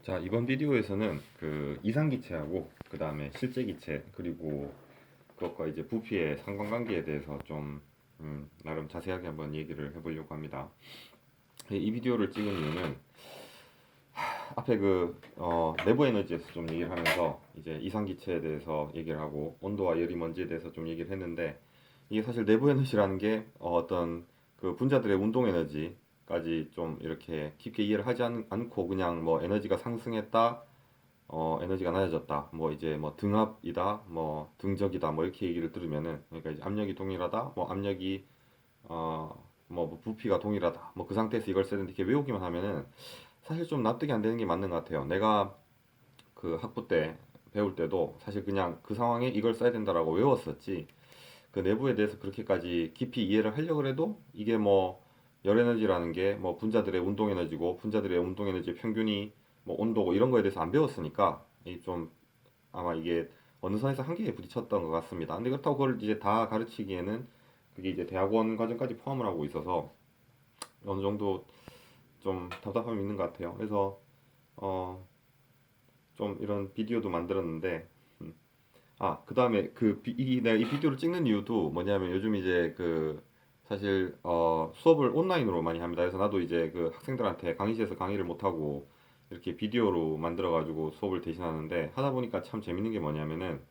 자, 이번 비디오에서는 그 이상기체하고 그 다음에 실제기체 그리고 그것과 이제 부피의 상관관계에 대해서 좀 나름 자세하게 한번 얘기를 해보려고 합니다. 이 비디오를 찍은 이유는 앞에 내부 에너지에서 좀 얘기를 하면서 이제 이상기체에 대해서 얘기를 하고 온도와 열이 먼지에 대해서 좀 얘기를 했는데, 이게 사실 내부 에너지라는 게 어떤 그 분자들의 운동 에너지까지 좀 이렇게 깊게 이해를 하지 않고 그냥 뭐 에너지가 상승했다, 에너지가 낮아졌다, 뭐 이제 뭐 등압이다, 뭐 등적이다, 뭐 이렇게 얘기를 들으면은, 그러니까 이제 압력이 동일하다, 뭐 압력이 뭐 부피가 동일하다, 뭐 그 상태에서 이걸 써야 되는데, 이렇게 외우기만 하면은 사실 좀 납득이 안 되는 게 맞는 것 같아요. 내가 그 학부 때 배울 때도 사실 그냥 그 상황에 이걸 써야 된다라고 외웠었지, 그 내부에 대해서 그렇게까지 깊이 이해를 하려고 해도 이게 뭐 열 에너지라는 게 뭐 분자들의 운동 에너지고, 분자들의 운동 에너지 평균이 뭐 온도고, 이런 거에 대해서 안 배웠으니까 이 좀 아마 이게 어느 선에서 한계에 부딪혔던 것 같습니다. 근데 그렇다고 그걸 이제 다 가르치기에는 그게 이제 대학원 과정까지 포함을 하고 있어서 어느 정도 좀 답답함이 있는 것 같아요. 그래서 어 좀 이런 비디오도 만들었는데, 그 다음에 내가 이 비디오를 찍는 이유도 뭐냐면, 요즘 이제 사실 수업을 온라인으로 많이 합니다. 그래서 나도 이제 그 학생들한테 강의실에서 강의를 못하고 이렇게 비디오로 만들어가지고 수업을 대신하는데, 하다 보니까 참 재밌는 게 뭐냐면은,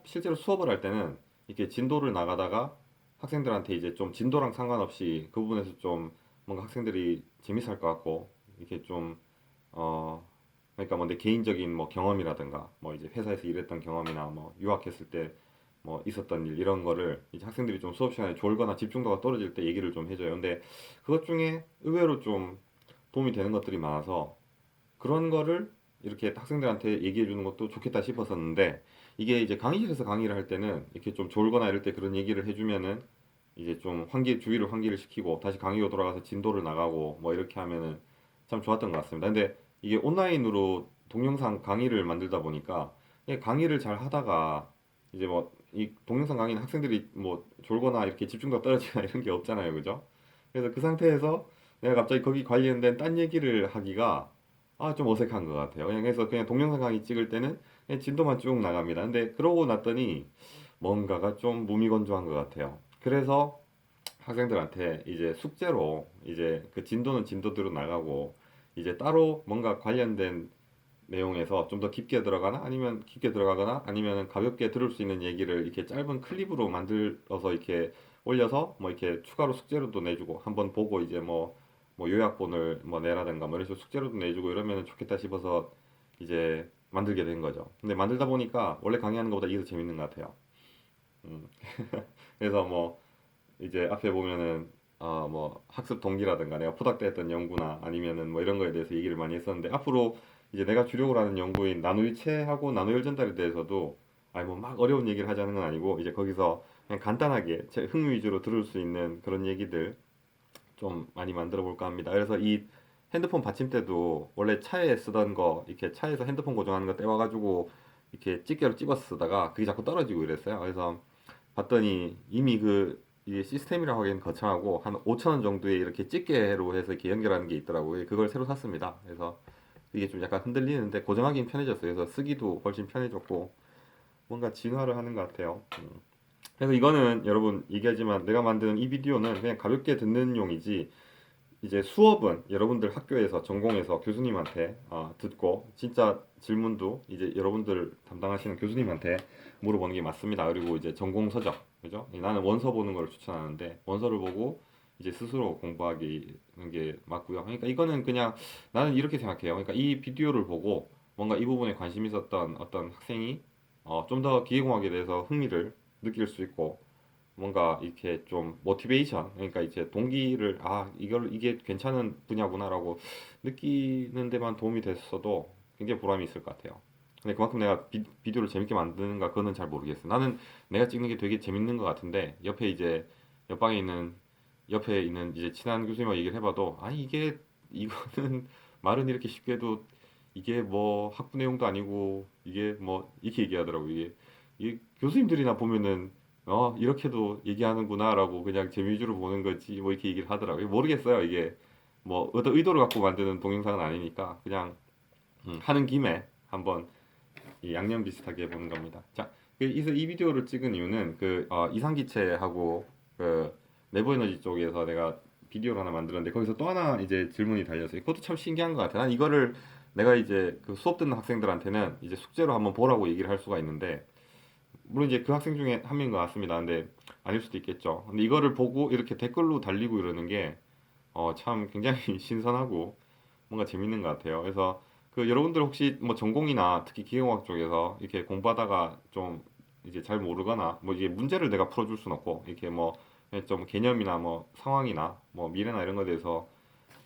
실제로 수업을 할 때는 이렇게 진도를 나가다가 학생들한테 이제 좀 진도랑 상관없이 그 부분에서 좀 뭔가 학생들이 재밌어 할 것 같고, 이렇게 좀 어, 그러니까 뭐 내 개인적인 뭐 경험이라든가, 뭐 이제 회사에서 일했던 경험이나 뭐 유학했을 때 뭐 있었던 일, 이런 거를 이제 학생들이 좀 수업 시간에 졸거나 집중도가 떨어질 때 얘기를 좀 해줘요. 근데 그것 중에 의외로 좀 도움이 되는 것들이 많아서 그런 거를 이렇게 학생들한테 얘기해 주는 것도 좋겠다 싶었었는데, 이게 이제 강의실에서 강의를 할 때는 이렇게 좀 졸거나 이럴 때 그런 얘기를 해주면은 이제 좀 주위를 환기를 시키고 다시 강의로 돌아가서 진도를 나가고 뭐 이렇게 하면은 참 좋았던 것 같습니다. 근데 이게 온라인으로 동영상 강의를 만들다 보니까, 이게 강의를 잘 하다가 이제 뭐 이 동영상 강의는 학생들이 뭐 졸거나 이렇게 집중도가 떨어지거나 이런 게 없잖아요, 그죠? 그래서 그 상태에서 내가 갑자기 거기 관련된 딴 얘기를 하기가 좀 어색한 것 같아요. 그냥 그래서 그냥 동영상 강의 찍을 때는 그냥 진도만 쭉 나갑니다. 근데 그러고 났더니 뭔가가 좀 무미건조한 것 같아요. 그래서 학생들한테 이제 숙제로 이제 그 진도는 진도대로 나가고, 이제 따로 뭔가 관련된 내용에서 좀 더 깊게 들어가나, 아니면 깊게 들어가거나, 아니면 가볍게 들을 수 있는 얘기를 이렇게 짧은 클립으로 만들어서 이렇게 올려서 뭐 이렇게 추가로 숙제로도 내주고, 한번 보고 이제 뭐 요약본을 뭐 내라든가 뭐 이런 식으로 숙제로도 내주고 이러면 좋겠다 싶어서 이제 만들게 된 거죠. 근데 만들다 보니까 원래 강의하는 것보다 이게 더 재밌는 것 같아요. 음. 그래서 뭐 이제 앞에 보면은 뭐 학습 동기라든가 내가 포닥때 했던 연구나 아니면은 뭐 이런 거에 대해서 얘기를 많이 했었는데, 앞으로 이제 내가 주력으로 하는 연구인 나노일체하고 나노열 전달에 대해서도 아니 뭐 막 어려운 얘기를 하자는 건 아니고, 이제 거기서 그냥 간단하게 제 흥미 위주로 들을 수 있는 그런 얘기들 좀 많이 만들어 볼까 합니다. 그래서 이 핸드폰 받침대도 원래 차에 쓰던 거, 이렇게 차에서 핸드폰 고정하는 거 떼와가지고 이렇게 집게로 찝어 쓰다가 그게 자꾸 떨어지고 이랬어요. 그래서 봤더니 이미 이게 시스템이라고 하기엔 거창하고 한 5천 원 정도에 이렇게 집게로 해서 이렇게 연결하는 게 있더라고요. 그걸 새로 샀습니다. 그래서 이게 좀 약간 흔들리는데 고정하기는 편해졌어요. 그래서 쓰기도 훨씬 편해졌고 뭔가 진화를 하는 것 같아요. 그래서 이거는 여러분 얘기하지만, 내가 만드는 이 비디오는 그냥 가볍게 듣는 용이지, 이제 수업은 여러분들 학교에서 전공해서 교수님한테 듣고, 진짜 질문도 이제 여러분들 담당하시는 교수님한테 물어보는 게 맞습니다. 그리고 이제 전공 서적, 그죠? 나는 원서 보는 걸 추천하는데, 원서를 보고 이제 스스로 공부하는 게 맞고요. 그러니까 이거는 그냥 나는 이렇게 생각해요. 그러니까 이 비디오를 보고 뭔가 이 부분에 관심 있었던 어떤 학생이 좀 더 기계공학에 대해서 흥미를 느낄 수 있고, 뭔가 이렇게 좀 모티베이션, 그러니까 이제 동기를 이게 괜찮은 분야구나라고 느끼는 데만 도움이 됐어도 굉장히 보람이 있을 것 같아요. 근데 그만큼 내가 비디오를 재밌게 만드는가, 그거는 잘 모르겠어. 나는 내가 찍는 게 되게 재밌는 것 같은데, 옆방에 있는 옆에 있는 이제 친한 교수님하고 얘기를 해봐도, 아니 이거는 말은 이렇게 쉽게 해도 이게 뭐 학부 내용도 아니고 이게 뭐 이렇게 얘기하더라고. 이 교수님들이나 보면은 이렇게도 얘기하는구나라고 그냥 재미 위주로 보는 거지 뭐 이렇게 얘기를 하더라고요. 모르겠어요, 이게 뭐 어떤 의도를 갖고 만드는 동영상은 아니니까 그냥 하는 김에 한번 이 양념 비슷하게 해보는 겁니다. 자, 그래서 이 비디오를 찍은 이유는 그 이상기체하고 그 내부에너지 쪽에서 내가 비디오를 하나 만들었는데 거기서 또 하나 이제 질문이 달렸어요. 그것도 참 신기한 것 같아. 난 이거를 내가 이제 그 수업 듣는 학생들한테는 이제 숙제로 한번 보라고 얘기를 할 수가 있는데 물론 이제 그 학생 중에 한 명인 것 같습니다. 근데 아닐 수도 있겠죠. 근데 이거를 보고 이렇게 댓글로 달리고 이러는 게 참 굉장히 신선하고 뭔가 재밌는 것 같아요. 그래서 그 여러분들 혹시 뭐 전공이나 특히 기계공학 쪽에서 이렇게 공부하다가 좀 이제 잘 모르거나 뭐 이제 문제를 내가 풀어줄 순 없고 이렇게 뭐 좀 개념이나 뭐 상황이나 뭐 미래나 이런 거에 대해서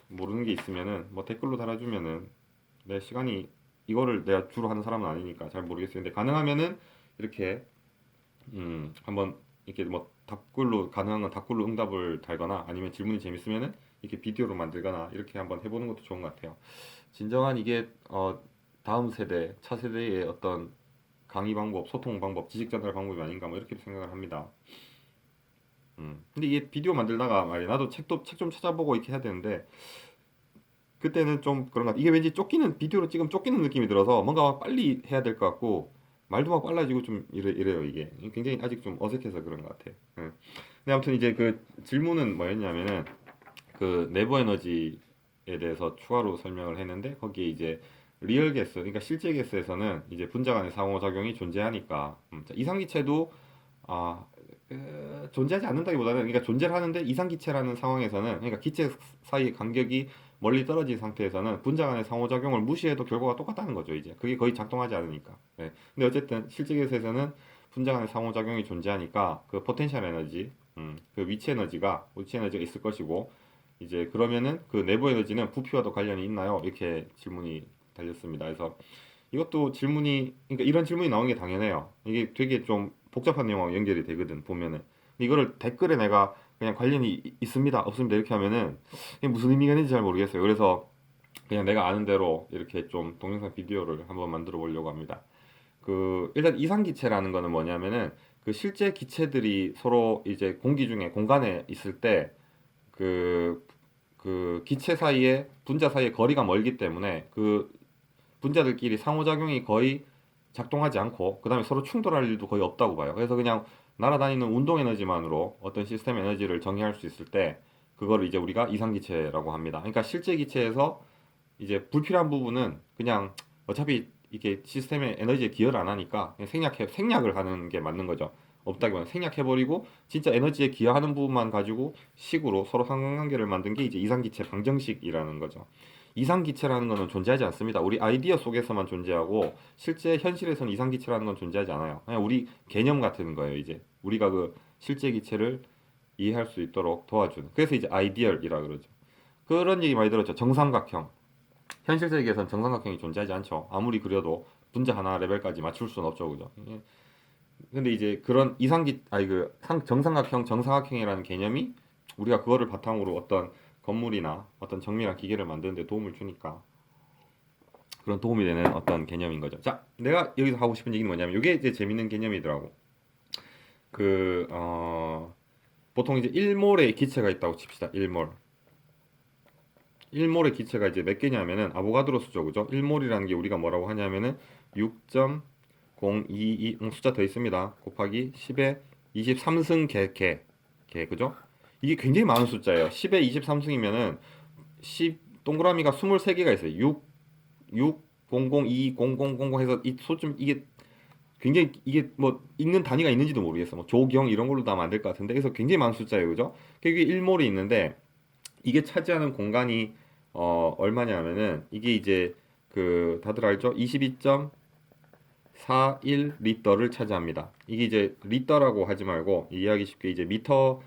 모르는 게 있으면은 뭐 댓글로 달아주면은 내 시간이 이거를 내가 주로 하는 사람은 아니니까 잘 모르겠어요. 근데 가능하면은 이렇게 한번 이렇게 뭐 답글로 가능한 건 답글로 응답을 달거나 아니면 질문이 재밌으면은 이렇게 비디오로 만들거나 이렇게 한번 해보는 것도 좋은 것 같아요. 진정한 이게 다음 세대, 차세대의 어떤 강의 방법, 소통 방법, 지식 전달 방법이 아닌가 뭐 이렇게 생각을 합니다. 근데 이게 비디오 만들다가 말이야 나도 책 좀 찾아보고 이렇게 해야 되는데 그때는 좀 그런 것 같아. 이게 왠지 쫓기는 비디오로 찍으면 쫓기는 느낌이 들어서 뭔가 빨리 해야 될 것 같고 말도 막 빨라지고 좀 이래요 이게. 굉장히 아직 좀 어색해서 그런 것 같아. 응. 근데 아무튼 이제 그 질문은 뭐였냐면은 그 내부 에너지에 대해서 추가로 설명을 했는데 거기에 이제 리얼 게스, 그러니까 실제 게스에서는 이제 분자 간의 상호작용이 존재하니까 자, 이상기체도 아, 존재하지 않는다기보다는 그러니까 존재를 하는데 이상기체라는 상황에서는 그러니까 기체 사이의 간격이 멀리 떨어진 상태에서는 분자 간의 상호작용을 무시해도 결과가 똑같다는 거죠 이제 그게 거의 작동하지 않으니까 네. 근데 어쨌든 실제 계에서는 분자 간의 상호작용이 존재하니까 그 포텐셜 에너지 그 위치 에너지가 있을 것이고 이제 그러면은 그 내부 에너지는 부피와도 관련이 있나요? 이렇게 질문이 달렸습니다. 그래서 이것도 질문이 그러니까 이런 질문이 나오는 게 당연해요. 이게 되게 좀 복잡한 내용하고 연결이 되거든 보면은. 이거를 댓글에 내가 그냥 관련이 있습니다, 없습니다 이렇게 하면은 이게 무슨 의미가 있는지 잘 모르겠어요. 그래서 그냥 내가 아는 대로 이렇게 좀 동영상 비디오를 한번 만들어 보려고 합니다. 그 일단 이상기체라는 거는 뭐냐면은 그 실제 기체들이 서로 이제 공기 중에 공간에 있을 때 그 기체 사이에 분자 사이에 거리가 멀기 때문에 그 분자들끼리 상호작용이 거의 작동하지 않고 그다음에 서로 충돌할 일도 거의 없다고 봐요. 그래서 그냥 날아다니는 운동 에너지만으로 어떤 시스템 에너지를 정의할 수 있을 때 그거를 이제 우리가 이상기체라고 합니다. 그러니까 실제 기체에서 이제 불필요한 부분은 그냥 어차피 이게 시스템에 에너지에 기여를 안 하니까 그냥 생략을 하는 게 맞는 거죠. 없다기보다 생략해버리고 진짜 에너지에 기여하는 부분만 가지고 식으로 서로 상관관계를 만든 게 이제 이상기체 방정식이라는 거죠. 이상기체라는 것은 존재하지 않습니다. 우리 아이디어 속에서만 존재하고 실제 현실에서는 이상기체라는 건 존재하지 않아요. 그냥 우리 개념 같은 거예요. 이제 우리가 그 실제 기체를 이해할 수 있도록 도와주는. 그래서 이제 아이디얼이라 그러죠. 그런 얘기 많이 들었죠. 정삼각형. 현실 세계에서는 정삼각형이 존재하지 않죠. 아무리 그려도 분자 하나 레벨까지 맞출 수는 없죠, 그죠? 근데 이제 그런 정삼각형, 정사각형이라는 개념이 우리가 그거를 바탕으로 어떤 건물이나 어떤 정밀한 기계를 만드는 데 도움을 주니까 그런 도움이 되는 어떤 개념인 거죠. 자, 내가 여기서 하고 싶은 얘기는 뭐냐면 이게 이제 재밌는 개념이더라고. 그 보통 이제 1몰의 기체가 있다고 칩시다. 1몰. 1몰의 기체가 이제 몇 개냐면은 아보가드로 수죠. 그죠? 1몰이라는 게 우리가 뭐라고 하냐면은 6.022 숫자 더 있습니다. 곱하기 10의 23승 개 그죠? 이게 굉장히 많은 숫자예요. 10의 23승이면은 10 동그라미가 23개가 있어요. 6 0 0 2 0 0 0 0 해서 이 소좀 이게 굉장히 이게 뭐 읽는 단위가 있는지도 모르겠어. 뭐 조경 이런 걸로도 하면 안 될 것 같은데 그래서 굉장히 많은 숫자예요. 그죠? 그게 1몰이 있는데 이게 차지하는 공간이 얼마냐면은 이게 이제 그 다들 알죠? 22.41 리터를 차지합니다. 이게 이제 리터라고 하지 말고 이해하기 쉽게 이제 미터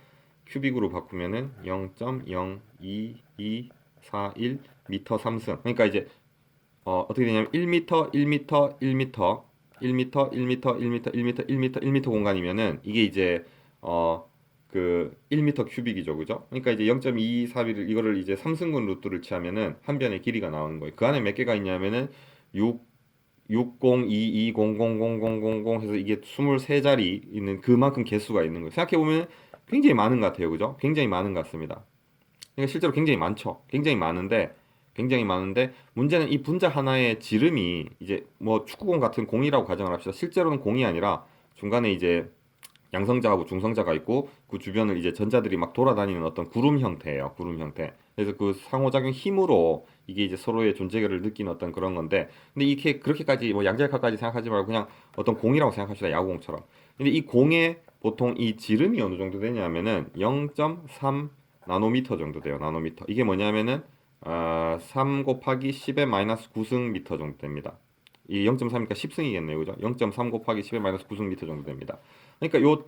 큐빅으로 바꾸면은 0.02241 미터 3승. 그러니까 이제 어떻게 되냐면 1미터, 1미터, 1미터, 1미터, 1미터, 1미터, 1미터, 1미터, 1미터 공간이면은 이게 이제 그 1미터 큐빅이죠, 그죠? 그러니까 이제 0.241을 이거를 이제 3승분 루트를 취하면은 한 변의 길이가 나오는 거예요. 그 안에 몇 개가 있냐면은 6 6022000000 해서 이게 23자리 있는 그만큼 개수가 있는 거예요. 생각해 보면 굉장히 많은 것 같아요, 그죠? 굉장히 많은 것 같습니다. 그러니까 실제로 굉장히 많죠. 굉장히 많은데 문제는 이 분자 하나의 지름이 이제 뭐 축구공 같은 공이라고 가정을 합시다. 실제로는 공이 아니라 중간에 이제 양성자하고 중성자가 있고 그 주변을 이제 전자들이 막 돌아다니는 어떤 구름 형태예요. 구름 형태. 그래서 그 상호작용 힘으로 이게 이제 서로의 존재를 느끼는 어떤 그런 건데, 근데 이렇게 그렇게까지 뭐 양자역학까지 생각하지 말고 그냥 어떤 공이라고 생각합시다. 야구공처럼. 근데 이 공의 보통 이 지름이 어느 정도 되냐면은 0.3 나노미터 정도 돼요. 나노미터. 이게 뭐냐면은 3 곱하기 10의 마이너스 9승 미터 정도 됩니다. 이 0.3이니까 10승이겠네요. 그죠? 0.3 곱하기 10의 마이너스 9승 미터 정도 됩니다. 그러니까 요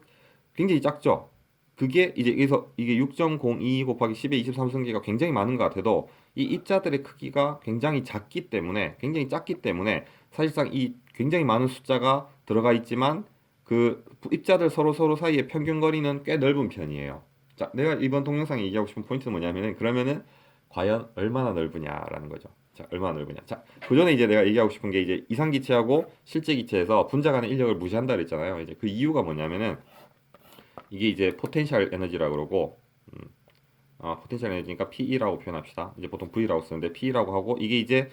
굉장히 작죠. 그게 이제 여기서 이게 6.02 곱하기 10의 23승계가 굉장히 많은 것 같아도 이 입자들의 크기가 굉장히 작기 때문에 사실상 이 굉장히 많은 숫자가 들어가 있지만 그 입자들 서로 사이의 평균 거리는 꽤 넓은 편이에요. 자, 내가 이번 동영상에 얘기하고 싶은 포인트는 뭐냐면은 그러면은 과연 얼마나 넓으냐라는 거죠. 자, 얼마나 넓으냐. 자, 그 전에 이제 내가 얘기하고 싶은 게 이제 이상기체하고 실제기체에서 분자 간의 인력을 무시한다 그랬잖아요. 이제 그 이유가 뭐냐면은 이게 이제 포텐셜 에너지라고 그러고 포텐셜 에너지니까 PE라고 표현합시다. 이제 보통 V라고 쓰는데 PE라고 하고 이게 이제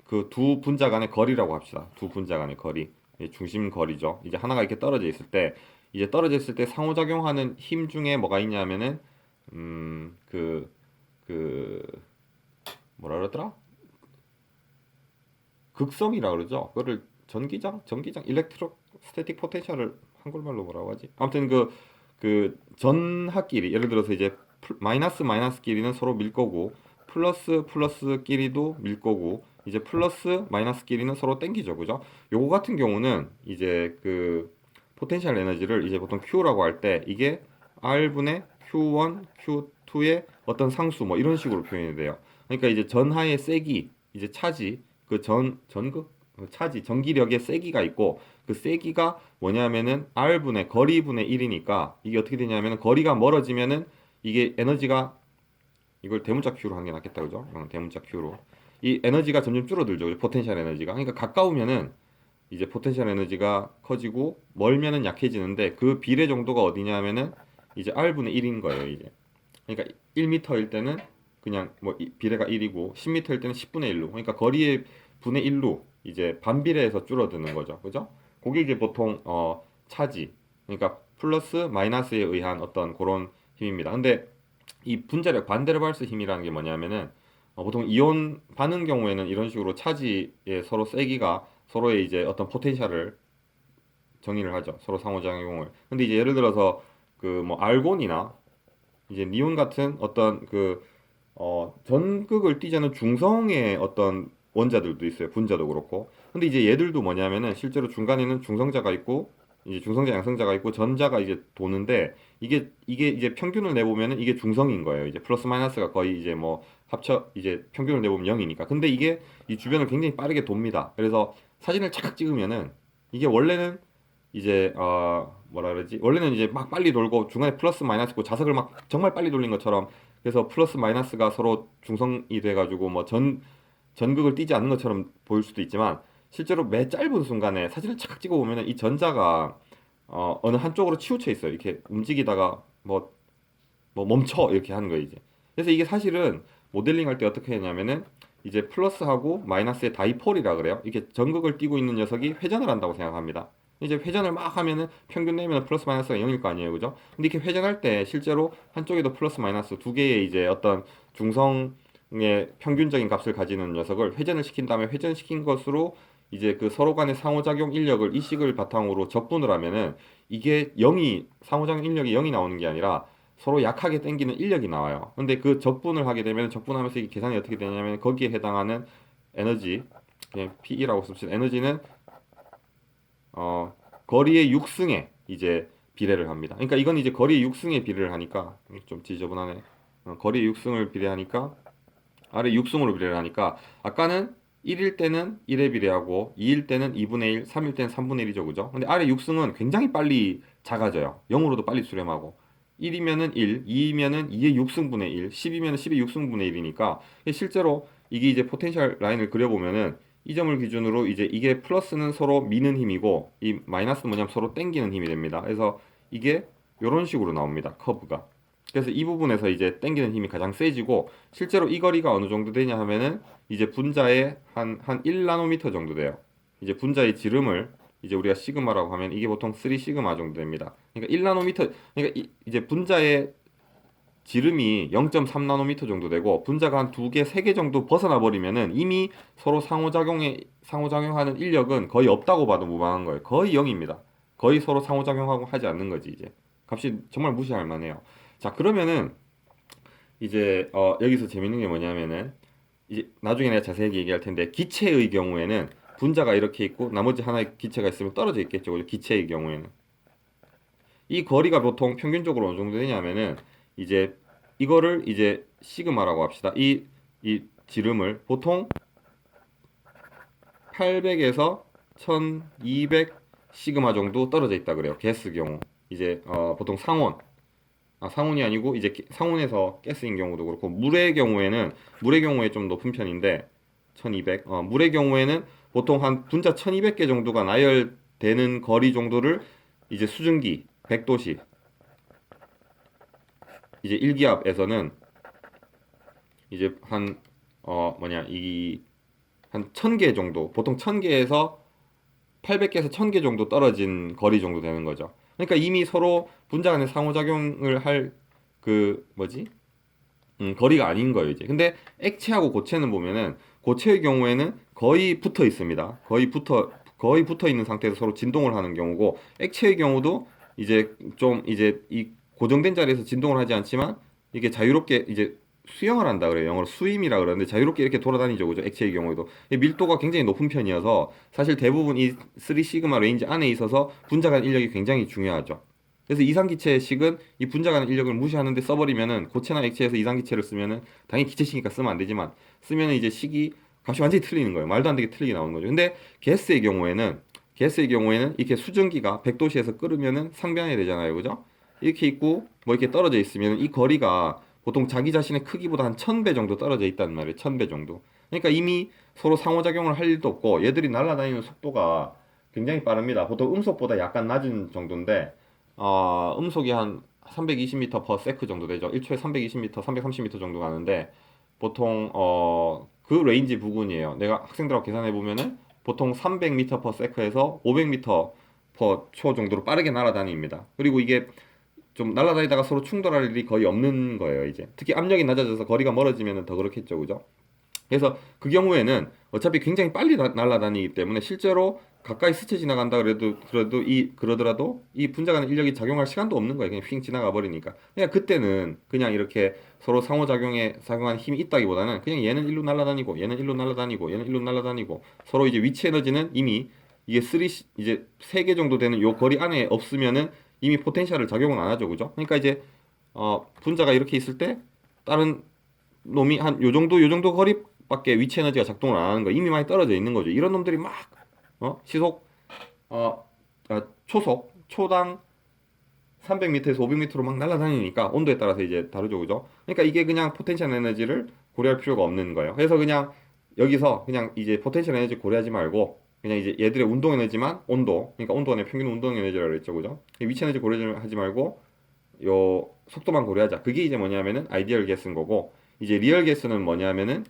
그 두 분자 간의 거리라고 합시다. 두 분자 간의 거리. 중심 거리죠. 이제 하나가 이렇게 떨어져 있을 때 이제 떨어져 있을 때 상호작용하는 힘 중에 뭐가 있냐면은 그 뭐라 그러더라? 극성이라 그러죠. 그거를 전기장, 일렉트로 스태틱 포텐셜을 한글말로 뭐라고 하지? 아무튼 그 전하끼리 예를 들어서 이제 마이너스끼리는 서로 밀 거고 플러스끼리도 밀 거고 이제 플러스 마이너스끼리는 서로 땡기죠, 그죠? 요거 같은 경우는 이제 그 포텐셜 에너지를 이제 보통 Q라고 할 때 이게 R분의 Q1, Q2의 어떤 상수 뭐 이런 식으로 표현이 돼요. 그러니까 이제 전하의 세기, 이제 차지, 그 전극 차지 전기력의 세기가 있고 그 세기가 뭐냐면은 R분의 거리분의 1이니까 이게 어떻게 되냐면은 거리가 멀어지면은 이게 에너지가 이걸 대문자 Q로 하는 게 낫겠다 그죠? 대문자 Q로 이 에너지가 점점 줄어들죠. 포텐셜 에너지가. 그러니까 가까우면은 이제 포텐셜 에너지가 커지고 멀면은 약해지는데 그 비례 정도가 어디냐면은 이제 R분의 1인 거예요, 이제. 그러니까 1m일 때는 그냥 뭐 비례가 1이고 10m일 때는 10분의 1로. 그러니까 거리의 분의 1로 이제 반비례해서 줄어드는 거죠. 그죠? 그게 이제 보통 차지. 그러니까 플러스 마이너스에 의한 어떤 그런 힘입니다. 근데 이 분자력 반데르발스 힘이라는 게 뭐냐면은 보통 이온 반응 경우에는 이런 식으로 차지의 서로 세기가 서로의 이제 어떤 포텐셜을 정의를 하죠. 서로 상호작용을. 근데 이제 예를 들어서 그 뭐 알곤이나 이제 니온 같은 어떤 전극을 띠자는 중성의 어떤 원자들도 있어요. 분자도 그렇고. 근데 이제 얘들도 뭐냐면은 실제로 중간에는 중성자가 있고 이제 중성자 양성자가 있고 전자가 이제 도는데 이게 이제 평균을 내보면은 이게 중성인 거예요. 이제 플러스 마이너스가 거의 이제 뭐 합쳐 이제 평균을 내보면 0이니까. 근데 이게 이 주변을 굉장히 빠르게 돕니다. 그래서 사진을 착 찍으면은 이게 원래는 이제 뭐라 그러지? 원래는 이제 막 빨리 돌고 중간에 플러스 마이너스 있고 자석을 막 정말 빨리 돌린 것처럼 그래서 플러스 마이너스가 서로 중성이 돼가지고 뭐 전극을 띄지 않는 것처럼 보일 수도 있지만 실제로 매 짧은 순간에 사진을 착 찍어 보면은 이 전자가 어느 한쪽으로 치우쳐 있어요. 이렇게 움직이다가 뭐 멈춰 이렇게 하는 거예요 이제. 그래서 이게 사실은 모델링 할 때 어떻게 했냐면은 이제 플러스하고 마이너스의 다이폴이라 그래요. 이게 전극을 띠고 있는 녀석이 회전을 한다고 생각합니다. 이제 회전을 막 하면은 평균 내면 플러스 마이너스가 0일 거 아니에요, 그죠? 근데 이렇게 회전할 때 실제로 한쪽에도 플러스 마이너스 두 개의 이제 어떤 중성의 평균적인 값을 가지는 녀석을 회전을 시킨 다음에 회전시킨 것으로 이제 그 서로 간의 상호작용 인력을 이 식을 바탕으로 적분을 하면은 이게 0이 상호작용 인력이 0이 나오는 게 아니라 서로 약하게 당기는 인력이 나와요. 근데 그 적분을 하게 되면 적분하면서 이게 계산이 어떻게 되냐면 거기에 해당하는 에너지, 그냥 PE라고 씁시다. 에너지는 거리의 6승에 이제 비례를 합니다. 그러니까 이건 이제 거리의 6승에 비례를 하니까 좀 지저분하네. 거리의 6승을 비례하니까 아래 6승으로 비례를 하니까 아까는 1일 때는 1에 비례하고 2일 때는 2분의 1, 3일 때는 3분의 1이죠. 그죠? 근데 아래 6승은 굉장히 빨리 작아져요. 0으로도 빨리 수렴하고 1이면은 1, 2이면은 2의 6승분의 1, 10이면은 10의 6승분의 1이니까 실제로 이게 이제 포텐셜 라인을 그려보면은 이 점을 기준으로 이제 이게 플러스는 서로 미는 힘이고 이 마이너스는 뭐냐면 서로 땡기는 힘이 됩니다. 그래서 이게 이런 식으로 나옵니다. 커브가. 그래서 이 부분에서 이제 당기는 힘이 가장 세지고 실제로 이 거리가 어느 정도 되냐 하면은 이제 분자의 한 1나노미터 정도 돼요. 이제 분자의 지름을 이제 우리가 시그마라고 하면 이게 보통 3 시그마 정도 됩니다. 그러니까 1나노미터 그러니까 이제 분자의 지름이 0.3나노미터 정도 되고 분자가 한 두 개, 세 개 정도 벗어나 버리면은 이미 서로 상호작용하는 인력은 거의 없다고 봐도 무방한 거예요. 거의 0입니다. 거의 서로 상호작용하고 하지 않는 거지 이제. 값이 정말 무시할 만해요. 자, 그러면은 이제 여기서 재밌는 게 뭐냐면은 이제 나중에 내가 자세히 얘기할 텐데 기체의 경우에는 분자가 이렇게 있고 나머지 하나의 기체가 있으면 떨어져 있겠죠. 그죠? 기체의 경우에는 이 거리가 보통 평균적으로 어느 정도 되냐면은 이제 이거를 이제 시그마라고 합시다. 이 지름을 보통 800에서 1200 시그마 정도 떨어져 있다 그래요. 가스 경우 이제 보통 상온이 아니고 이제 상온에서 가스인 경우도 그렇고 물의 경우에 좀 높은 편인데 1200 물의 경우에는 보통 한 분자 1200개 정도가 나열되는 거리 정도를 이제 수증기 100도씨 이제 일기압에서는 이제 한 1000개 정도 보통 1000개에서 800개에서 1000개 정도 떨어진 거리 정도 되는 거죠. 그러니까 이미 서로 분자 간의 상호작용을 할 그 뭐지? 거리가 아닌 거예요, 이제. 근데 액체하고 고체는 보면은 고체의 경우에는 거의 붙어 있습니다. 거의 붙어 있는 상태에서 서로 진동을 하는 경우고 액체의 경우도 이제 좀 이제 이 고정된 자리에서 진동을 하지 않지만 이게 자유롭게 이제 수영을 한다 그래요. 영어로 스임이라 그러는데 자유롭게 이렇게 돌아다니죠. 그죠? 액체의 경우에도. 이 밀도가 굉장히 높은 편이어서 사실 대부분 이 3 시그마 레인지 안에 있어서 분자 간 인력이 굉장히 중요하죠. 그래서 이상기체식은 이 분자 간 인력을 무시하는데 써버리면은 고체나 액체에서 이상기체를 쓰면은 당연히 기체식이니까 쓰면 안 되지만 쓰면은 이제 식이 값이 완전히 틀리는 거예요. 말도 안 되게 틀리게 나오는 거죠. 근데 가스의 경우에는 이렇게 수증기가 100도씨에서 끓으면은 상변이 되잖아요. 그죠? 이렇게 있고 뭐 이렇게 떨어져 있으면 이 거리가 보통 자기 자신의 크기보다 한 1000배 정도 떨어져 있단 말이에요. 1000배 정도. 그러니까 이미 서로 상호작용을 할 일도 없고 얘들이 날아다니는 속도가 굉장히 빠릅니다. 보통 음속보다 약간 낮은 정도인데 음속이 한 320m per sec 정도 되죠. 1초에 320m, 330m 정도 가는데 보통 그 레인지 부근이에요. 내가 학생들하고 계산해 보면은 보통 300m per sec에서 500m per 초 정도로 빠르게 날아다닙니다. 그리고 이게 좀 날아다니다가 서로 충돌할 일이 거의 없는 거예요, 이제. 특히 압력이 낮아져서 거리가 멀어지면 더 그렇겠죠, 그죠? 그래서 그 경우에는 어차피 굉장히 빨리 날아다니기 때문에 실제로 가까이 스쳐 지나간다 그러더라도 이 분자 간의 인력이 작용할 시간도 없는 거예요. 그냥 휙 지나가 버리니까. 그냥 그때는 그냥 이렇게 서로 상호작용에 작용하는 힘이 있다기보다는 그냥 얘는 일로 날아다니고 얘는 일로 날아다니고 얘는 일로 날아다니고 서로 이제 위치 에너지는 이미 이게 이제 3개 정도 되는 요 거리 안에 없으면은 이미 포텐셜을 작용은 안 하죠. 그죠? 그러니까 이제 분자가 이렇게 있을 때 다른 놈이 한 요 정도 거리밖에 위치 에너지가 작동을 안 하는 거 이미 많이 떨어져 있는 거죠. 이런 놈들이 막 시속 초속 초당 300m에서 500m로 막 날아다니니까 온도에 따라서 이제 다르죠, 그죠? 그러니까 이게 그냥 포텐셜 에너지를 고려할 필요가 없는 거예요. 그래서 그냥 여기서 그냥 이제 포텐셜 에너지 고려하지 말고 그냥 이제 얘들의 운동 에너지만 그러니까 온도 안에 평균 운동 에너지라고 그랬죠, 그죠? 위치 에너지 고려하지 말고 요 속도만 고려하자. 그게 이제 뭐냐면은 아이디얼 개스인 거고 이제 리얼 개스는 뭐냐면은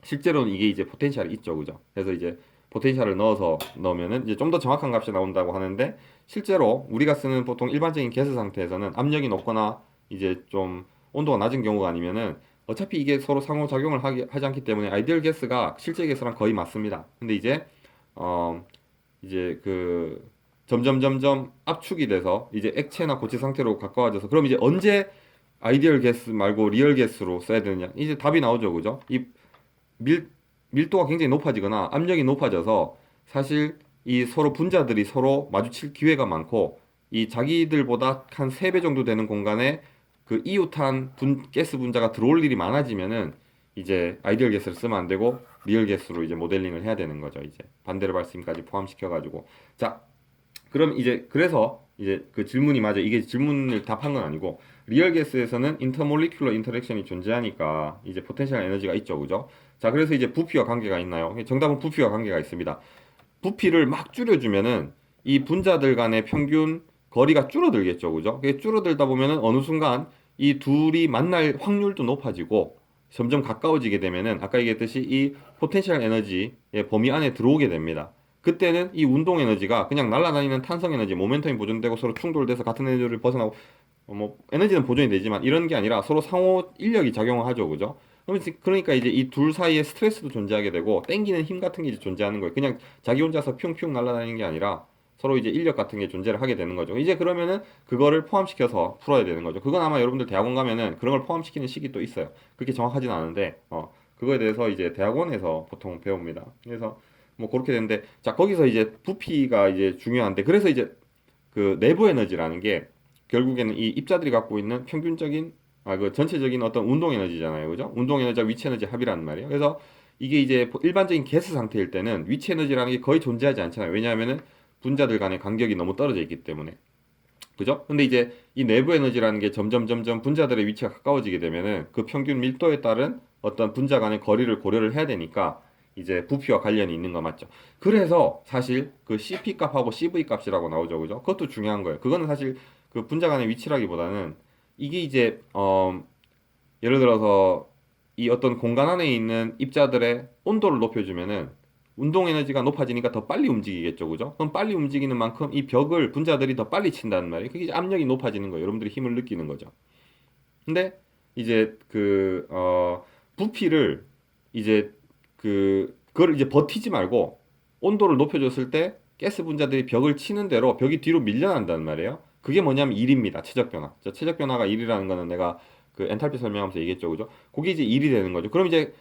실제로는 이게 이제 포텐셜이 있죠, 그죠? 그래서 이제 포텐셜을 넣으면은 이제 좀 더 정확한 값이 나온다고 하는데 실제로 우리가 쓰는 보통 일반적인 가스 상태에서는 압력이 높거나 이제 좀 온도가 낮은 경우가 아니면은 어차피 이게 서로 상호작용을 하지 않기 때문에 아이디얼 가스가 실제 가스랑 거의 맞습니다. 근데 어 이제 그 점점 압축이 돼서 이제 액체나 고체 상태로 가까워져서 그럼 이제 언제 아이디얼 가스 말고 리얼 가스로 써야 되느냐 이제 답이 나오죠, 그죠? 이 밀도가 굉장히 높아지거나 압력이 높아져서 사실 이 서로 분자들이 서로 마주칠 기회가 많고 이 자기들보다 한 3배 정도 되는 공간에 그 이웃한 가스 분자가 들어올 일이 많아지면은 이제 아이디얼 가스를 쓰면 안 되고 리얼 가스로 이제 모델링을 해야 되는 거죠. 이제 반대로 말씀까지 포함시켜 가지고 자 그럼 이제 그래서 이제 그 질문이 맞아 이게 질문을 답한 건 아니고 리얼 가스에서는 인터몰리큘러 인터랙션이 존재하니까 이제 포텐셜 에너지가 있죠, 그죠? 자, 그래서 이제 부피와 관계가 있나요? 정답은 부피와 관계가 있습니다. 부피를 막 줄여주면은 이 분자들 간의 평균 거리가 줄어들겠죠, 그죠? 그게 줄어들다 보면은 어느 순간 이 둘이 만날 확률도 높아지고 점점 가까워지게 되면은 아까 얘기했듯이 이 포텐셜 에너지의 범위 안에 들어오게 됩니다. 그때는 이 운동 에너지가 그냥 날아다니는 탄성 에너지, 모멘텀이 보존되고 서로 충돌돼서 같은 에너지를 벗어나고 뭐 에너지는 보존이 되지만 이런 게 아니라 서로 상호 인력이 작용을 하죠, 그죠? 그러니까 이제 이 둘 사이에 스트레스도 존재하게 되고 땡기는 힘 같은 게 이제 존재하는 거예요. 그냥 자기 혼자서 뿅뿅 날아다니는 게 아니라 서로 이제 인력 같은 게 존재를 하게 되는 거죠. 이제 그러면은 그거를 포함시켜서 풀어야 되는 거죠. 그건 아마 여러분들 대학원 가면은 그런 걸 포함시키는 식이 또 있어요. 그렇게 정확하진 않은데 그거에 대해서 이제 대학원에서 보통 배웁니다. 그래서 뭐 그렇게 되는데 자 거기서 이제 부피가 이제 중요한데 그래서 이제 그 내부 에너지라는 게 결국에는 이 입자들이 갖고 있는 평균적인 그 전체적인 어떤 운동 에너지잖아요. 그죠? 운동 에너지와 위치 에너지 합이라는 말이에요. 그래서 이게 이제 일반적인 가스 상태일 때는 위치 에너지라는 게 거의 존재하지 않잖아요. 왜냐하면은 분자들 간의 간격이 너무 떨어져 있기 때문에. 그죠? 근데 이제 이 내부 에너지라는 게 점점 분자들의 위치가 가까워지게 되면은 그 평균 밀도에 따른 어떤 분자 간의 거리를 고려를 해야 되니까 이제 부피와 관련이 있는 거 맞죠? 그래서 사실 그 CP 값하고 CV 값이라고 나오죠. 그죠? 그것도 중요한 거예요. 그거는 사실 그 분자 간의 위치라기보다는 이게 이제 예를 들어서 이 어떤 공간 안에 있는 입자들의 온도를 높여주면은 운동 에너지가 높아지니까 더 빨리 움직이겠죠, 그죠? 그럼 빨리 움직이는 만큼 이 벽을 분자들이 더 빨리 친다는 말이에요. 그게 이제 압력이 높아지는 거예요. 여러분들이 힘을 느끼는 거죠. 근데 이제 부피를 이제 그걸 이제 버티지 말고 온도를 높여줬을 때 가스 분자들이 벽을 치는 대로 벽이 뒤로 밀려난다는 말이에요. 그게 뭐냐면 일입니다. 최적 변화. 최적 변화가 일이라는 거는 내가 그 엔탈피 설명하면서 얘기했죠, 그죠? 그게 이제 일이 되는 거죠. 그럼 이제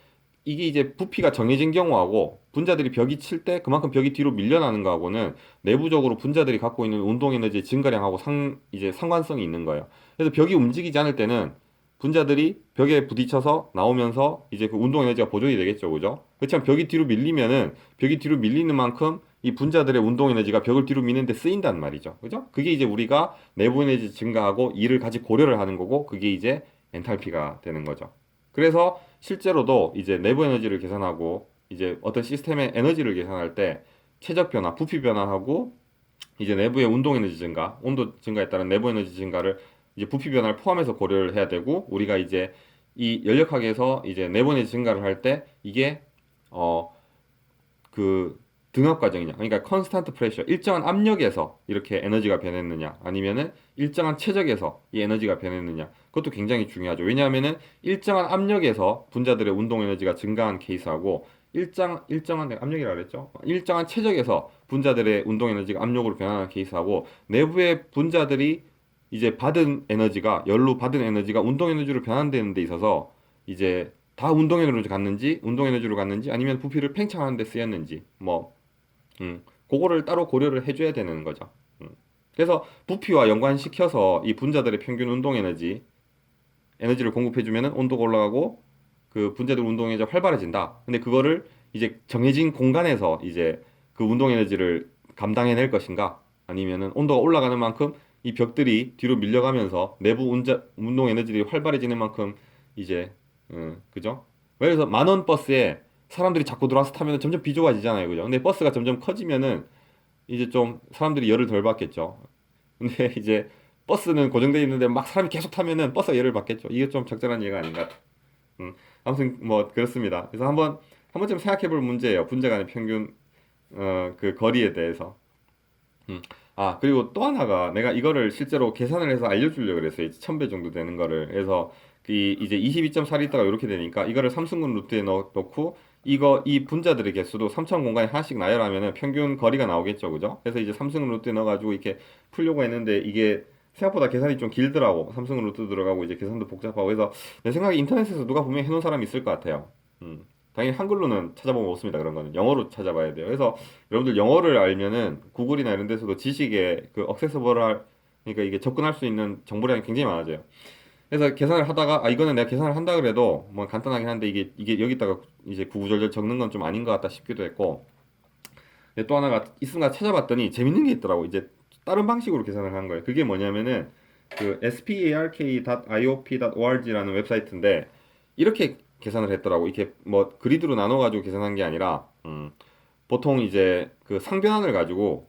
이게 이제 부피가 정해진 경우하고 분자들이 벽이 칠 때 그만큼 벽이 뒤로 밀려나는 거하고는 내부적으로 분자들이 갖고 있는 운동 에너지의 증가량하고 이제 상관성이 있는 거예요. 그래서 벽이 움직이지 않을 때는 분자들이 벽에 부딪혀서 나오면서 이제 그 운동 에너지가 보존이 되겠죠, 그죠? 그렇지만 벽이 뒤로 밀리면은 벽이 뒤로 밀리는 만큼 이 분자들의 운동 에너지가 벽을 뒤로 미는데 쓰인단 말이죠, 그죠? 그게 이제 우리가 내부 에너지 증가하고 이를 같이 고려를 하는 거고 그게 이제 엔탈피가 되는 거죠. 그래서 실제로도 이제 내부 에너지를 계산하고 이제 어떤 시스템의 에너지를 계산할 때 최적 변화, 부피 변화하고 이제 내부의 운동 에너지 증가, 온도 증가에 따른 내부 에너지 증가를 이제 부피 변화를 포함해서 고려를 해야 되고 우리가 이제 이 연력학에서 이제 내부 에너지 증가를 할 때 이게 그 등압 과정이냐 그러니까 컨스탄트 프레셔 일정한 압력에서 이렇게 에너지가 변했느냐 아니면은 일정한 최적에서 이 에너지가 변했느냐 그것도 굉장히 중요하죠. 왜냐하면은 일정한 압력에서 분자들의 운동 에너지가 증가한 케이스하고 일정한 내가 압력이라고 그랬죠. 일정한 최적에서 분자들의 운동 에너지가 압력으로 변하는 케이스하고 내부의 분자들이 이제 받은 에너지가 열로 받은 에너지가 운동 에너지로 변환되는 데 있어서 이제 다 운동 에너지로 갔는지 운동 에너지로 갔는지 아니면 부피를 팽창하는 데 쓰였는지 그거를 따로 고려를 해줘야 되는 거죠. 그래서 부피와 연관시켜서 이 분자들의 평균 운동 에너지를 공급해주면 온도가 올라가고 그 분자들 운동 에너지가 활발해진다. 근데 그거를 이제 정해진 공간에서 이제 그 운동 에너지를 감당해낼 것인가 아니면은 온도가 올라가는 만큼 이 벽들이 뒤로 밀려가면서 내부 운동 에너지들이 활발해지는 만큼 이제 그죠? 그래서 만원 버스에 사람들이 자꾸 들어와서 타면 점점 비좁아지잖아요, 그죠? 근데 버스가 점점 커지면은 이제 좀 사람들이 열을 덜 받겠죠. 근데 이제 버스는 고정되어 있는데 막 사람이 계속 타면은 버스가 열을 받겠죠. 이게 좀 적절한 예가 아닌가. 아무튼 뭐 그렇습니다. 그래서 한 번쯤 생각해 볼 문제예요. 분자 간의 평균 그 거리에 대해서. 그리고 또 하나가 내가 이거를 실제로 계산을 해서 알려주려고 그랬어요. 1000배 정도 되는 거를. 그래서 이제 22.4리터가 이렇게 되니까 이거를 삼승근 루트에 넣고 이 분자들의 개수도 3000 공간에 하나씩 나열하면은 평균 거리가 나오겠죠. 그죠? 그래서 이제 삼승근 루트에 넣어가지고 이렇게 풀려고 했는데 이게 생각보다 계산이 좀 길더라고. 삼승근 루트 들어가고 이제 계산도 복잡하고 그래서 내 생각에 인터넷에서 누가 분명히 해놓은 사람이 있을 것 같아요. 당연히 한글로는 찾아보면 없습니다. 그런 거는 영어로 찾아봐야 돼요. 그래서 여러분들 영어를 알면은 구글이나 이런 데서도 지식에 그 액세서블할 그러니까 이게 접근할 수 있는 정보량이 굉장히 많아져요. 그래서 계산을 하다가 이거는 내가 계산을 한다 그래도 뭐 간단하긴 한데 이게 여기다가 이제 구구절절 적는 건 좀 아닌 것 같다 싶기도 했고 근데 또 하나가 있은가 찾아봤더니 재밌는 게 있더라고. 이제 다른 방식으로 계산을 한 거예요. 그게 뭐냐면은 그 spark.iop.org라는 웹사이트인데 이렇게 계산을 했더라고. 이렇게 뭐 그리드로 나눠가지고 계산한 게 아니라 보통 이제 그 상변환을 가지고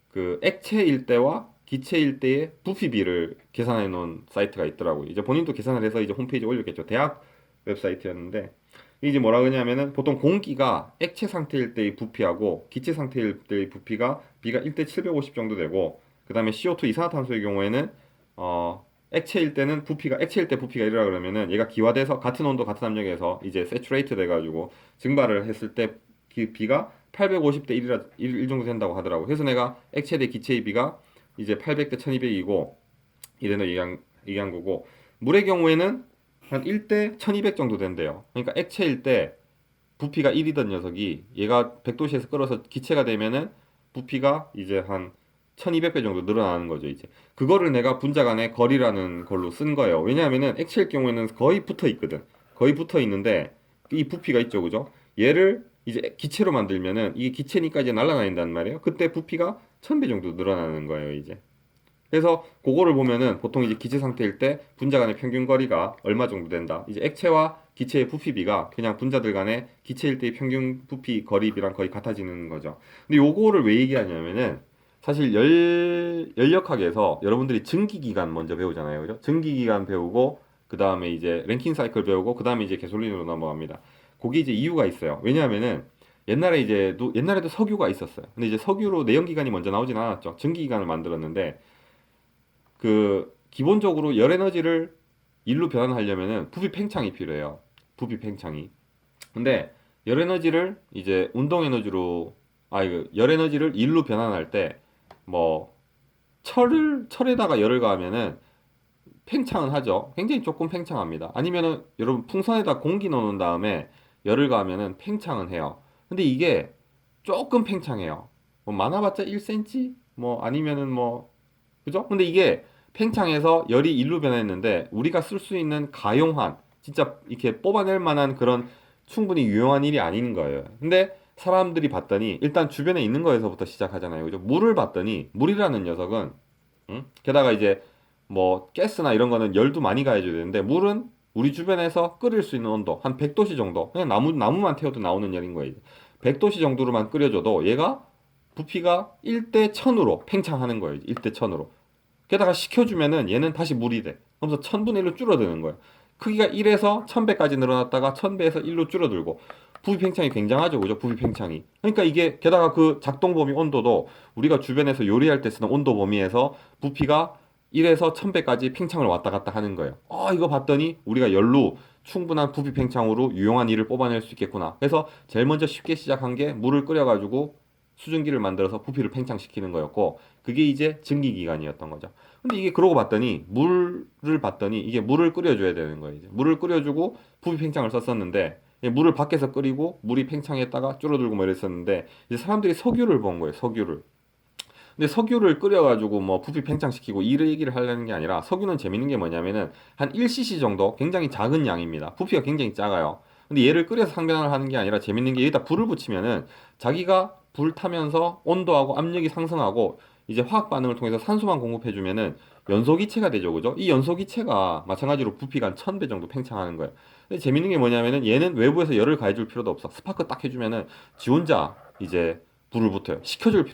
그 액체일 때와 기체일 때의 부피비를 계산해 놓은 사이트가 있더라고요. 이제 본인도 계산을 해서 이제 홈페이지에 올렸겠죠. 대학 웹사이트였는데 이제 뭐라 그러냐면은 보통 공기가 액체 상태일 때의 부피하고 기체 상태일 때의 부피가 비가 1대 750 정도 되고 그다음에 CO2 이산화탄소의 경우에는 액체일 때는 부피가 액체일 때 부피가 이러라 그러면은 얘가 기화돼서 같은 온도 같은 압력에서 이제 세츄레이트 돼가지고 증발을 했을 때 비가 850대 1 정도 된다고 하더라고. 그래서 내가 액체 대 기체의 비가 이제 800대 1200이고 이래는 얘기한 거고 물의 경우에는 한 1대 1200 정도 된대요. 그러니까 액체일 때 부피가 1이던 녀석이 얘가 100도씨에서 끓어서 기체가 되면은 부피가 이제 한 1200배 정도 늘어나는 거죠, 이제. 그거를 내가 분자 간의 거리라는 걸로 쓴 거예요. 왜냐하면은 액체일 경우에는 거의 붙어 있거든. 거의 붙어 있는데 이 부피가 있죠, 그죠? 얘를 이제 기체로 만들면은 이게 기체니까 이제 날아다닌단 말이에요. 그때 부피가 1000배 정도 늘어나는 거예요, 이제. 그래서 그거를 보면은 보통 이제 기체 상태일 때 분자 간의 평균 거리가 얼마 정도 된다. 이제 액체와 기체의 부피비가 그냥 분자들 간의 기체일 때의 평균 부피 거리비랑 거의 같아지는 거죠. 근데 요거를 왜 얘기하냐면은 사실 열역학에서 여러분들이 증기기관 먼저 배우잖아요. 그죠? 증기기관 배우고 그 다음에 이제 랭킹 사이클 배우고 그 다음에 이제 개솔린으로 넘어갑니다. 그게 이제 이유가 있어요. 왜냐하면은 옛날에도 석유가 있었어요. 근데 이제 석유로 내연기관이 먼저 나오진 않았죠. 증기기관을 만들었는데 그 기본적으로 열 에너지를 일로 변환하려면은 부피 팽창이 필요해요. 부피 팽창이. 근데 열 에너지를 이제 운동 에너지로 이거 열 에너지를 일로 변환할 때 뭐 철에다가 열을 가하면은 팽창은 하죠. 굉장히 조금 팽창합니다. 아니면은 여러분 풍선에다 공기 넣는 다음에 열을 가하면은 팽창은 해요. 근데 이게 조금 팽창해요. 뭐 많아봤자 1cm? 뭐 아니면은 뭐 그죠? 근데 이게 팽창해서 열이 일로 변했는데 우리가 쓸 수 있는 가용한 진짜 이렇게 뽑아낼 만한 그런 충분히 유용한 일이 아닌 거예요. 근데 사람들이 봤더니 일단 주변에 있는 거에서부터 시작하잖아요. 그죠? 물을 봤더니 물이라는 녀석은 게다가 이제 뭐 가스나 이런 거는 열도 많이 가해줘야 되는데 물은 우리 주변에서 끓일 수 있는 온도 한 100도씨 정도 그냥 나무만 태워도 나오는 열인 거예요. 100도씨 정도로만 끓여줘도 얘가 부피가 1대 1000으로 팽창하는 거예요. 1대 1000으로. 게다가 식혀주면은 얘는 다시 물이 돼. 그러면서 1000분의 1로 줄어드는 거예요. 크기가 1에서 1000배까지 늘어났다가 1000배에서 1로 줄어들고 부피 팽창이 굉장하죠. 그죠? 부피 팽창이. 그러니까 이게 게다가 그 작동 범위 온도도 우리가 주변에서 요리할 때 쓰는 온도 범위에서 부피가 1에서 1000배까지 팽창을 왔다 갔다 하는 거예요. 이거 봤더니 우리가 열로 충분한 부피 팽창으로 유용한 일을 뽑아낼 수 있겠구나. 그래서 제일 먼저 쉽게 시작한 게 물을 끓여가지고 수증기를 만들어서 부피를 팽창시키는 거였고 그게 이제 증기기관이었던 거죠. 근데 이게 그러고 봤더니 물을 봤더니 이게 물을 끓여줘야 되는 거예요. 이제 물을 끓여주고 부피 팽창을 썼었는데 물을 밖에서 끓이고 물이 팽창했다가 줄어들고 뭐 이랬었는데 이제 사람들이 석유를 본 거예요. 석유를. 근데 석유를 끓여가지고 뭐 부피 팽창시키고 이 얘기를 하려는 게 아니라 석유는 재밌는 게 뭐냐면은 한 1cc 정도 굉장히 작은 양입니다. 부피가 굉장히 작아요. 근데 얘를 끓여서 상변을 하는 게 아니라 재밌는 게 여기다 불을 붙이면은 자기가 불 타면서 온도하고 압력이 상승하고 이제 화학 반응을 통해서 산소만 공급해주면은 연소기체가 되죠, 그죠? 이 연소기체가 마찬가지로 부피가 한 1000배 정도 팽창하는 거예요. 근데 재밌는 게 뭐냐면은 얘는 외부에서 열을 가해줄 필요도 없어. 스파크 딱 해주면은 지 혼자 이제 불을 붙어요. 식혀줄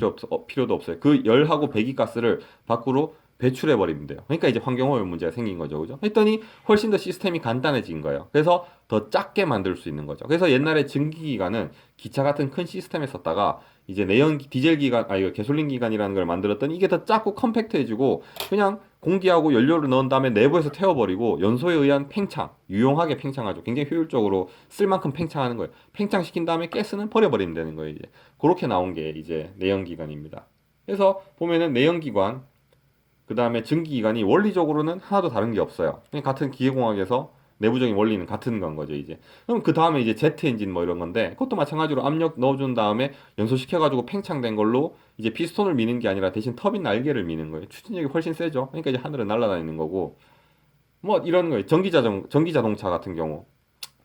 필요도 없어요. 그 열하고 배기가스를 밖으로 배출해 버리면 돼요. 그러니까 이제 환경오염 문제가 생긴 거죠. 그죠? 했더니 훨씬 더 시스템이 간단해진 거예요. 그래서 더 작게 만들 수 있는 거죠. 그래서 옛날에 증기기관은 기차 같은 큰 시스템에 썼다가 이제 디젤 기관, 이거 개솔린 기관이라는 걸 만들었더니 이게 더 작고 컴팩트해지고 그냥 공기하고 연료를 넣은 다음에 내부에서 태워버리고 연소에 의한 팽창, 유용하게 팽창하죠. 굉장히 효율적으로 쓸 만큼 팽창하는 거예요. 팽창시킨 다음에 가스는 버려버리면 되는 거예요. 이제 그렇게 나온 게 이제 내연기관입니다. 그래서 보면은 내연기관, 그 다음에 증기기관이 원리적으로는 하나도 다른 게 없어요. 그냥 같은 기계공학에서 내부적인 원리는 같은 건 거죠, 이제. 그럼 그 다음에 이제 제트 엔진 뭐 이런 건데, 그것도 마찬가지로 압력 넣어준 다음에 연소시켜가지고 팽창된 걸로 이제 피스톤을 미는 게 아니라 대신 터빈 날개를 미는 거예요. 추진력이 훨씬 세죠. 그러니까 이제 하늘을 날아다니는 거고, 뭐 이런 거예요. 전기자동차 같은 경우.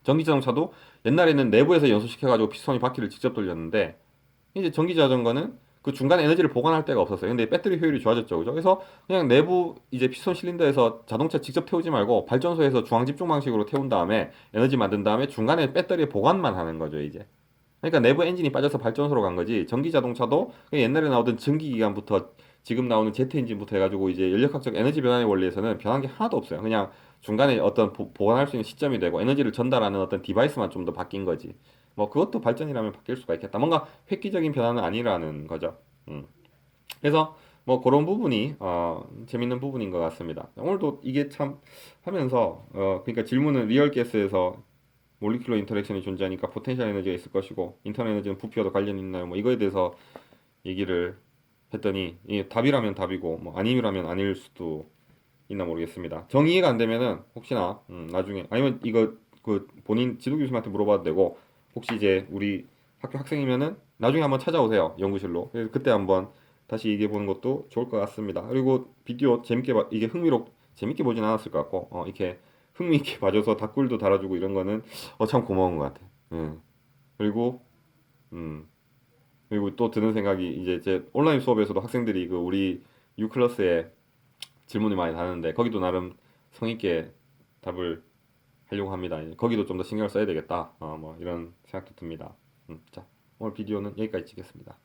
전기자동차도 옛날에는 내부에서 연소시켜가지고 피스톤이 바퀴를 직접 돌렸는데, 이제 전기자전거는 그 중간에 에너지를 보관할 데가 없었어요. 근데 배터리 효율이 좋아졌죠. 그죠? 그래서 그냥 내부 이제 피스톤 실린더에서 자동차 직접 태우지 말고 발전소에서 중앙 집중 방식으로 태운 다음에 에너지 만든 다음에 중간에 배터리 보관만 하는 거죠, 이제. 그러니까 내부 엔진이 빠져서 발전소로 간 거지. 전기 자동차도 옛날에 나오던 전기기관부터 지금 나오는 제트 엔진부터 해가지고 이제 연력학적 에너지 변환의 원리에서는 변한 게 하나도 없어요. 그냥 중간에 어떤 보관할 수 있는 시점이 되고 에너지를 전달하는 어떤 디바이스만 좀 더 바뀐 거지. 뭐 그것도 발전이라면 바뀔 수가 있겠다. 뭔가 획기적인 변화는 아니라는 거죠. 음. 그래서 뭐 그런 부분이 재밌는 부분인 것 같습니다. 오늘도 이게 참 하면서 그러니까 질문은 리얼 가스에서 몰리큘러 인터랙션이 존재하니까 포텐셜 에너지가 있을 것이고 인터널 에너지는 부피와도 관련이 있나요? 뭐 이거에 대해서 얘기를 했더니 이 답이라면 답이고 뭐 아니라면 아닐 수도 있나 모르겠습니다. 정 이해가 안 되면은 혹시나 나중에 아니면 이거 그 본인 지도 교수님한테 물어봐도 되고 혹시 이제 우리 학교 학생이면은 나중에 한번 찾아오세요 연구실로. 그래서 그때 한번 다시 얘기해 보는 것도 좋을 것 같습니다. 그리고 비디오 재밌게 이게 재밌게 보진 않았을 것 같고 이렇게 흥미있게 봐줘서 댓글도 달아주고 이런 거는 참 고마운 것 같아. 그리고 음 그리고 또 드는 생각이 이제 제 온라인 수업에서도 학생들이 그 우리 U 클래스에 질문이 많이 다는데 거기도 나름 성의 있게 답을 하려고 합니다. 이제 거기도 좀 더 신경을 써야 되겠다. 뭐 이런 생각도 듭니다. 자, 오늘 비디오는 여기까지 찍겠습니다.